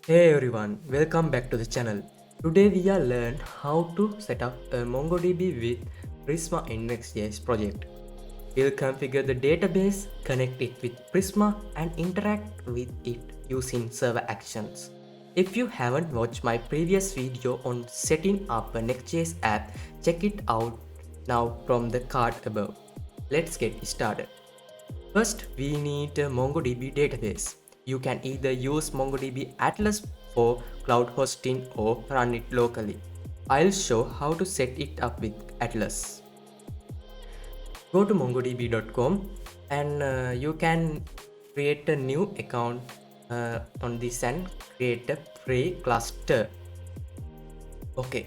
Hey everyone, welcome back to the channel. Today we are learn how to set up a MongoDB with Prisma in Next.js project. We'll configure the database, connect it with Prisma and interact with it using server actions. If you haven't watched my previous video on setting up a Next.js app, check it out now from the card above. Let's get started. First, we need a MongoDB database. You can either use MongoDB Atlas for cloud hosting or run it locally. I'll show how to set it up with Atlas. Go to mongodb.com and you can create a new account on this and create a free cluster. Okay,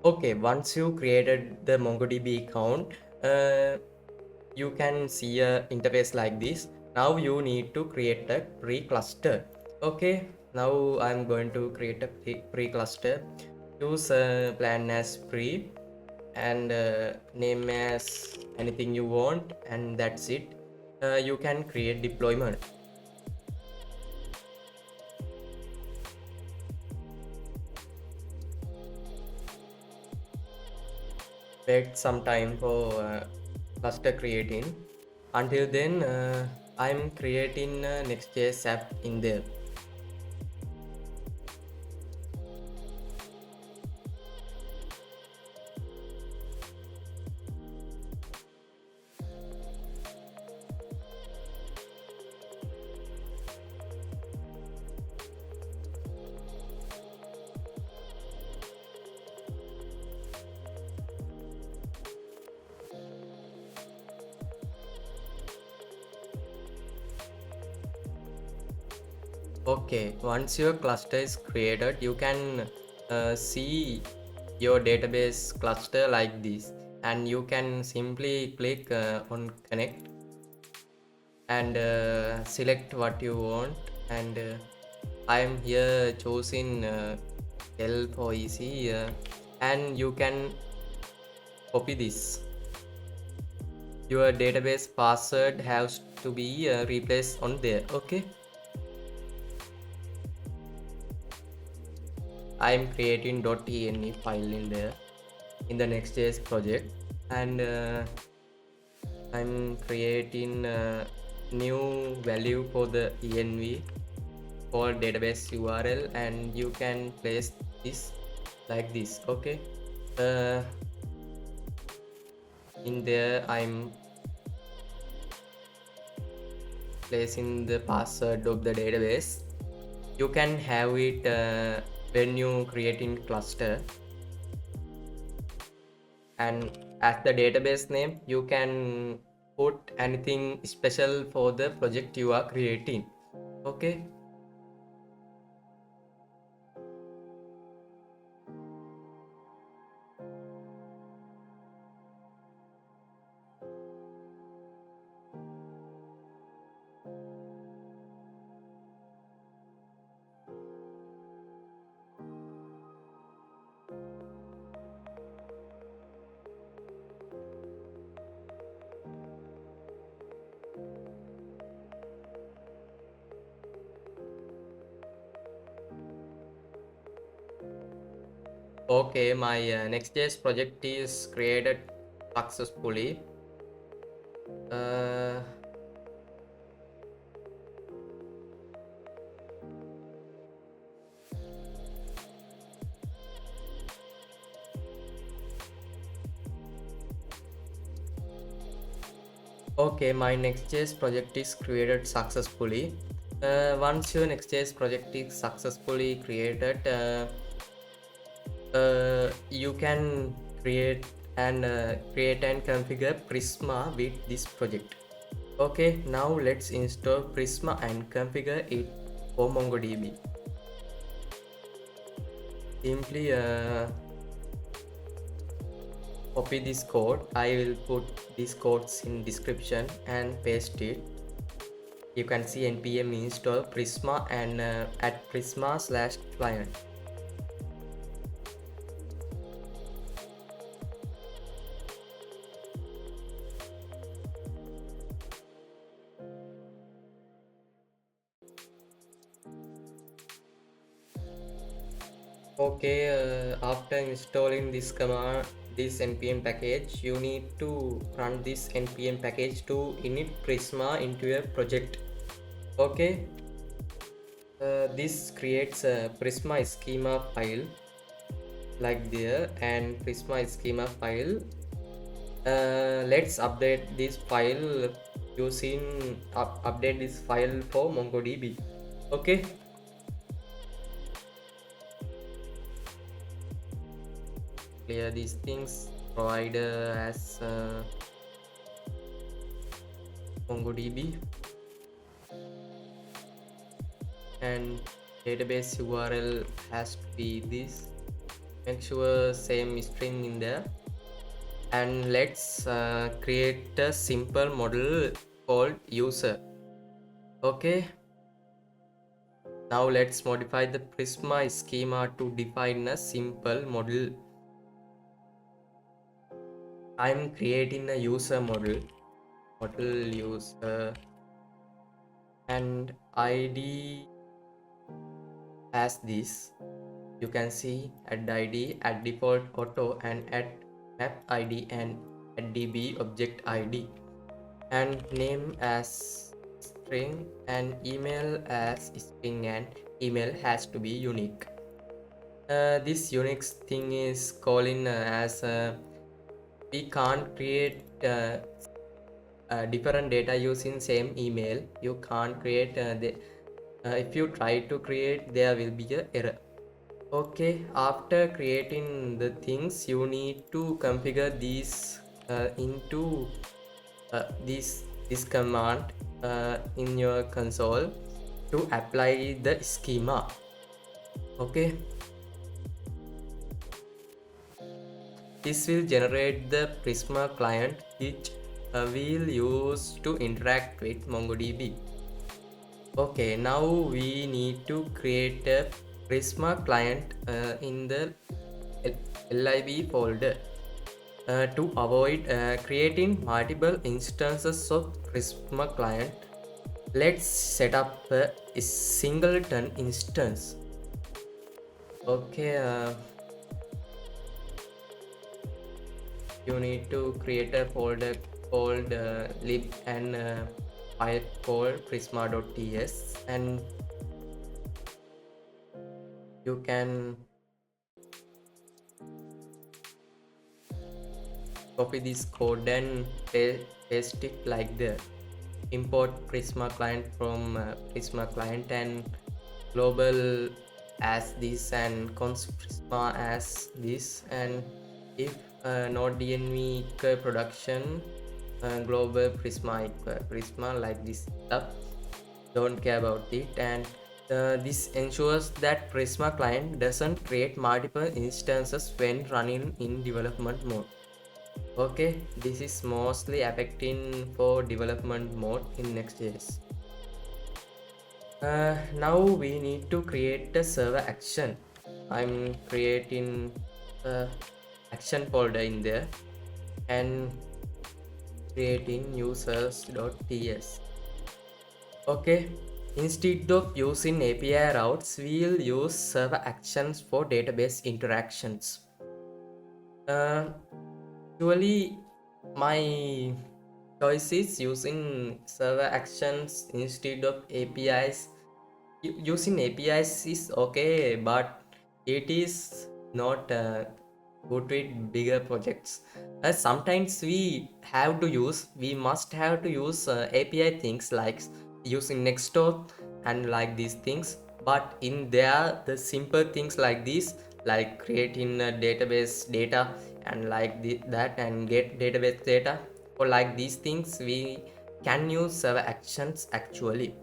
okay. Once you created the MongoDB account, uh, you can see a interface like this. Now you need to create a pre-cluster. Okay, now I'm going to create a pre-cluster. Use a plan as pre and name as anything you want, and that's it. You can create deployment. Wait some time for cluster creating. Until then, I'm creating a Next.js app in there. Okay, once your cluster is created, you can see your database cluster like this, and you can simply click on connect and select what you want. And I am here choosing L for easy, and you can copy this. Your database password has to be replaced on there. Okay. I'm creating .ini file in there in the Next.js project, and I'm creating a new value for the env for database URL, and you can place this like this. Okay, uh, in there I'm placing the password of the database. You can have it when you creating cluster, and as the database name you can put anything special for the project you are creating. Okay, okay, my Next.js project is created successfully. uh, okay, my Next.js project is created successfully. Once your Next.js project is successfully created, you can create and configure Prisma with this project. Okay, now let's install Prisma and configure it for MongoDB. Simply copy this code. I will put these codes in description and paste it. You can see npm install Prisma and at prisma/client. Okay, after installing this command, this npm package, you need to run this npm package to init Prisma into your project. Okay, this creates a Prisma schema file like there, and Prisma schema file. Let's update this file using update this file for MongoDB. Okay. Clear these things. Provider as MongoDB and database URL has to be this. Make sure same string in there. And let's create a simple model called user. Okay, now let's modify the Prisma schema to define a simple model. I'm creating a user model user, and id as this. You can see add id, add default auto, and add map id and add db object id, and name as string and email as string, and email has to be unique. This unique thing is calling as we can't create different data using same email. You can't create if you try to create, there will be a error. Okay, after creating the things, you need to configure these into this command in your console to apply the schema. Okay, this will generate the Prisma client which we'll use to interact with MongoDB. Okay, now we need to create a Prisma client in the lib folder. To avoid creating multiple instances of Prisma client, let's set up a singleton instance. Okay, you need to create a folder called lib and file called prisma.ts, and you can copy this code and paste it like that. Import Prisma client from Prisma client and global as this and const Prisma as this, and if not dnv equal production global Prisma equal Prisma like this stuff. Don't care about it, and this ensures that Prisma client doesn't create multiple instances when running in development mode. Okay, this is mostly affecting for development mode in Next.js. Now we need to create a server action. I'm creating a action folder in there and creating users.ts. Okay, instead of using API routes, we'll use server actions for database interactions. Actually, my choice is using server actions instead of APIs. Using APIs is okay, but it is not good with bigger projects. Sometimes we must have to use API things like using Nextdoor and like these things. But in there, the simple things like this, like creating a database data and like that and get database data, or like these things we can use server actions actually.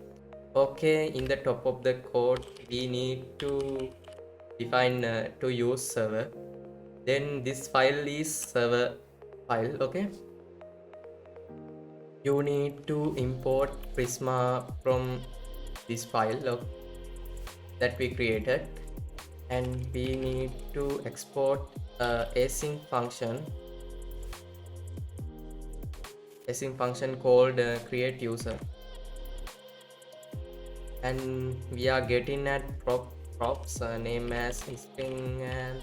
Okay, in the top of the code we need to define to use server, then this file is server file. Okay, you need to import Prisma from this file that we created, and we need to export async function called create user, and we are getting at props name as string and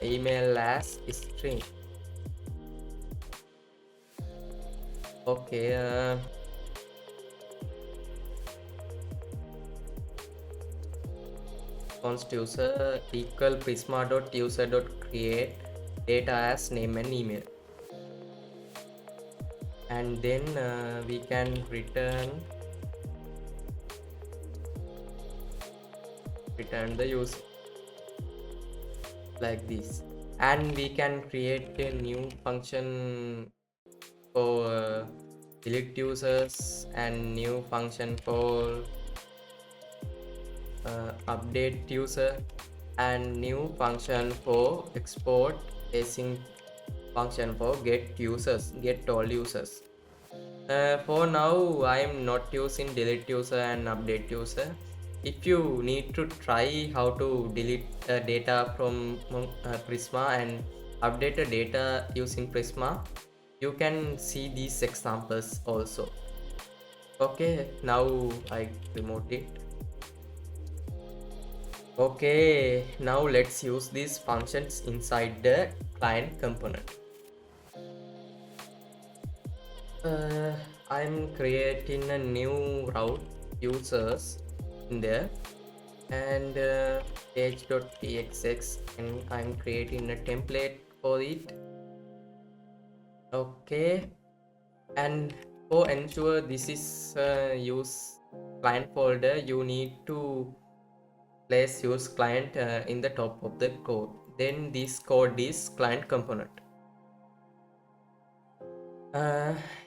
email as string. Okay, const user equal prisma.user.create data as name and email, and then we can return the user like this, and we can create a new function for delete users and new function for update user and new function for export async function for get all users. For now I am not using delete user and update user. If you need to try how to delete data from Prisma and update the data using Prisma, you can see these examples also. Okay, now I removed it. Okay, now let's use these functions inside the client component. I'm creating a new route users in there, and page.txx, and I'm creating a template for it. Okay, and for ensure this is use client folder, you need to place use client in the top of the code. Then this code is client component.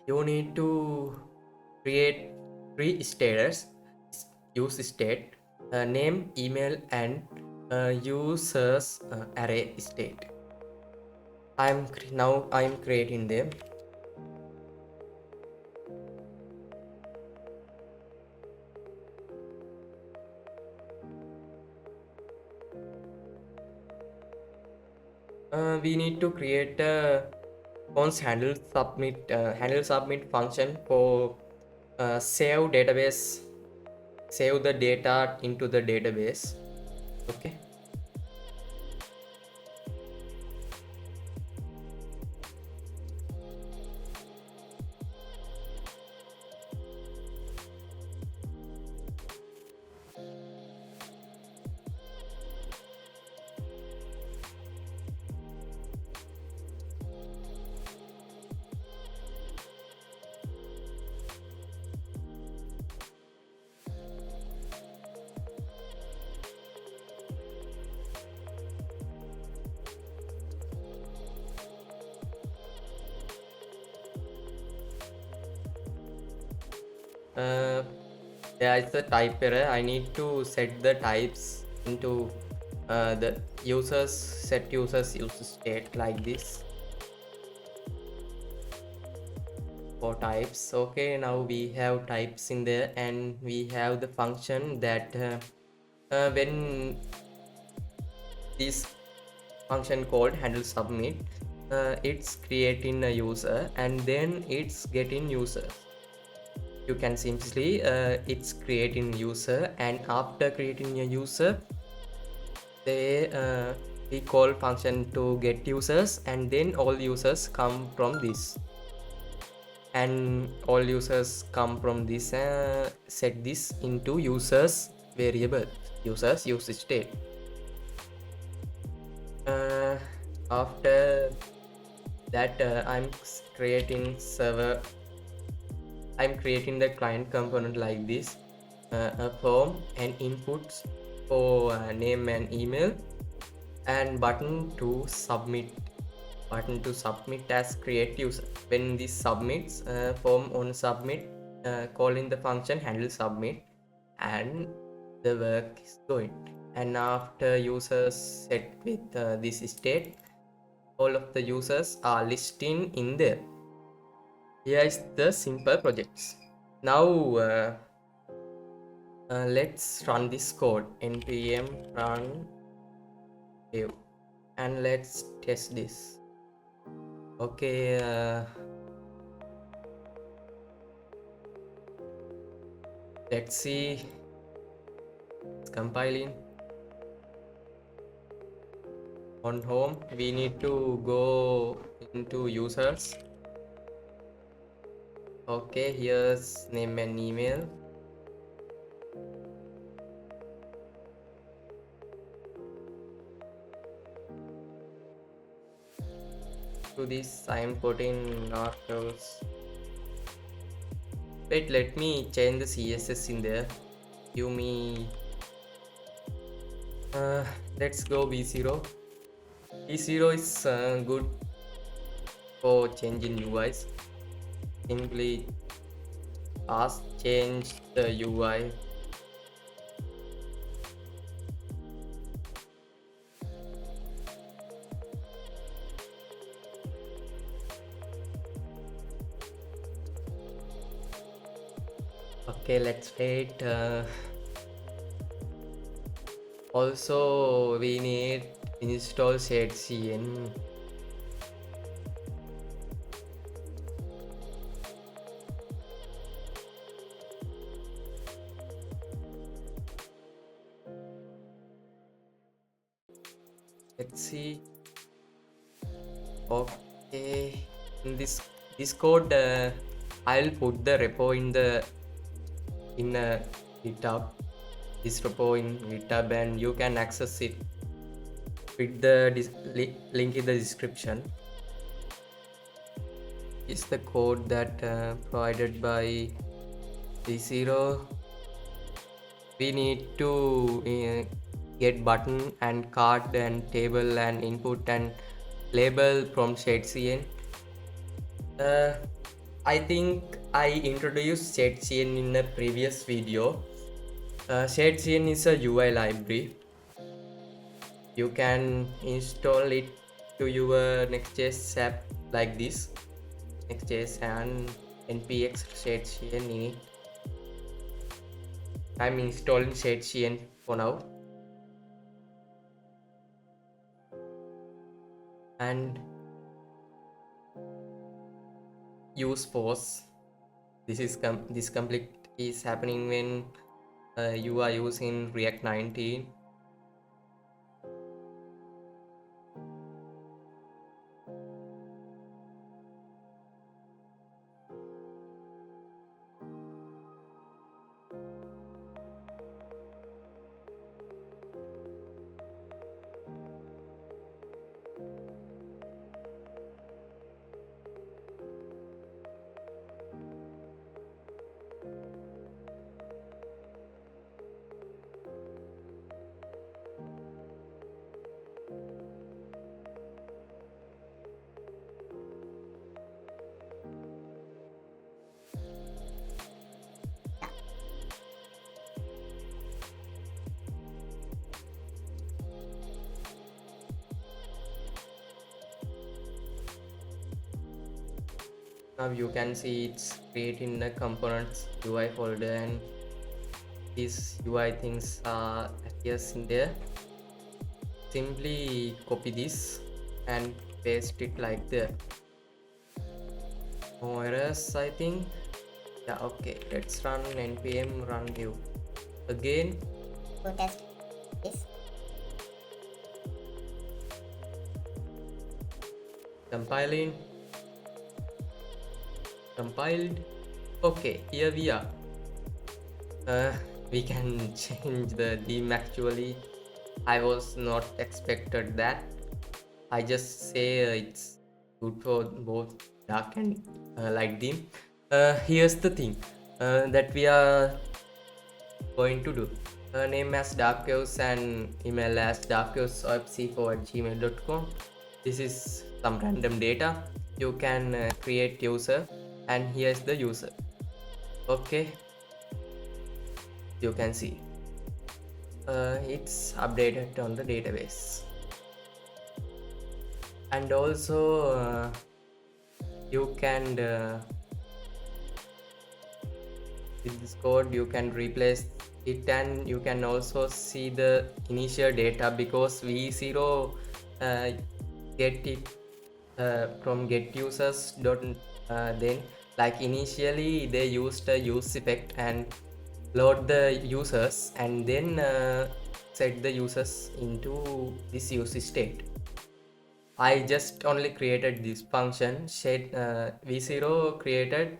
You need to create three status: use state, name, email, and users array state. I'm creating them. We need to create a const handle submit function for save the data into the database. Okay, there is a type error. I need to set the types into the set users use state like this for types. Okay, now we have types in there, and we have the function that when this function called handle submit, it's creating a user and then it's getting users. You can simply it's creating user, and after creating a user we call function to get users, and then all users come from this, and all users come from this. Set this into users variable, users use state. After that I'm creating the client component like this, a form and inputs for name and email, and button to submit as create user. When this submits, form on submit, calling the function handle submit, and the work is going. And after users set with this state, all of the users are listed in there. Here is the simple projects. Now let's run this code npm run dev, and let's test this. Okay, let's see. It's compiling. On home, we need to go into users. Okay, here's name and email. To this, I'm putting articles. Wait, let me change the CSS in there. Give me. Let's go V0. V0 is good for changing UIs. Simply ask change the UI. Okay, let's wait. Also, we need install shadecn. Let's see. Okay, in this code, I'll put the repo in GitHub. This repo in GitHub, and you can access it with the link in the description. Is the code that provided by V0. We need to get button and card and table and input and label from shadecn. I think I introduced shadecn in a previous video. Shadecn is a UI library. You can install it to your Next.js app like this. Next.js and npx shadecn in it. I'm installing shadecn for now. And use pause. This complete is happening when you are using React 19. Now you can see it's creating the components UI folder, and these UI things are appears in there. Simply copy this and paste it like that. No errors, I think. Yeah, okay. Let's run npm run dev again. To test this. Compiling. Compiled. Okay, here we are. We can change the theme actually. I was not expected that. I just say it's good for both dark and light theme. Here's the thing that we are going to do. name as darkhouse and email as darkhouseofc4@gmail.com. This is some random data. You can create user, and here's the user. Okay, you can see it's updated on the database. And also you can with this code you can replace it, and you can also see the initial data because v0 uh, get it from get users don't then like initially they used a use effect and load the users and then set the users into this use state. I just only created this function. Shade v0 created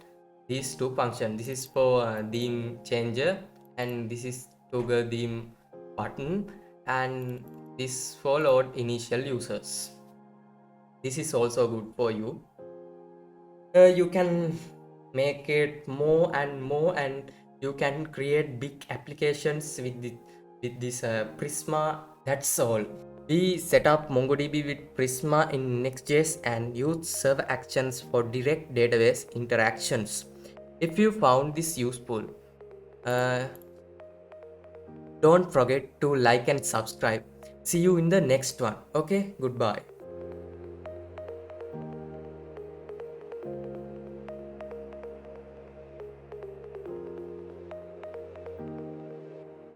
these two functions. This is for theme changer, and this is toggle theme button, and this followed initial users. This is also good for you. You can make it more and more, and you can create big applications with this Prisma. That's all. We set up MongoDB with Prisma in Next.js and use server actions for direct database interactions. If you found this useful, uh, don't forget to like and subscribe. See you in the next one. Okay, goodbye.